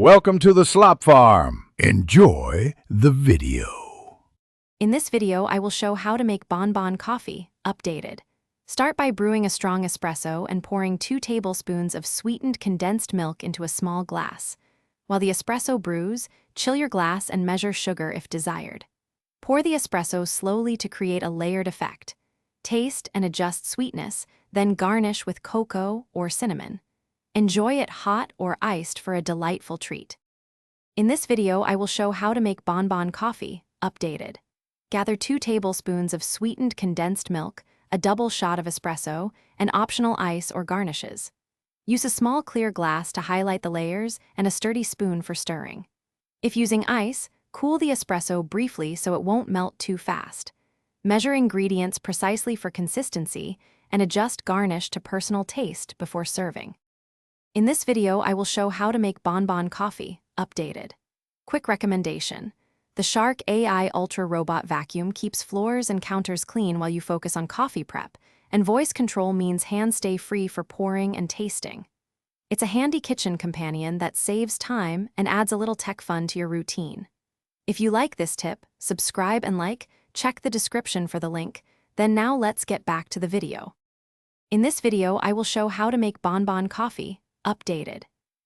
Welcome to the Slop Farm. Enjoy the video. In this video, I will show how to make Bonbon coffee, updated. Start by brewing a strong espresso and pouring 2 tablespoons of sweetened condensed milk into a small glass. While the espresso brews, chill your glass and measure sugar if desired. Pour the espresso slowly to create a layered effect. Taste and adjust sweetness, then garnish with cocoa or cinnamon. Enjoy it hot or iced for a delightful treat. In this video, I will show how to make Bonbon coffee, updated. Gather 2 tablespoons of sweetened condensed milk, a double shot of espresso, and optional ice or garnishes. Use a small clear glass to highlight the layers and a sturdy spoon for stirring. If using ice, cool the espresso briefly so it won't melt too fast. Measure ingredients precisely for consistency and adjust garnish to personal taste before serving. In this video, I will show how to make Bonbon coffee, updated. Quick recommendation. The Shark AI Ultra Robot Vacuum keeps floors and counters clean while you focus on coffee prep, and voice control means hands stay free for pouring and tasting. It's a handy kitchen companion that saves time and adds a little tech fun to your routine. If you like this tip, subscribe and check the description for the link. Then now let's get back to the video. In this video, I will show how to make Bonbon coffee, updated.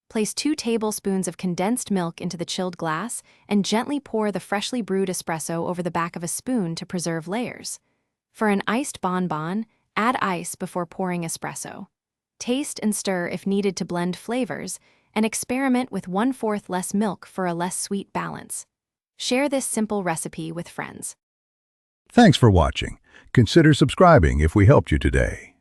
Place 2 tablespoons of condensed milk into the chilled glass and gently pour the freshly brewed espresso over the back of a spoon to preserve layers. For an iced bonbon, add ice before pouring espresso. Taste and stir if needed to blend flavors, and experiment with 1/4 less milk for a less sweet balance. Share this simple recipe with friends. Thanks for watching. Consider subscribing if we helped you today.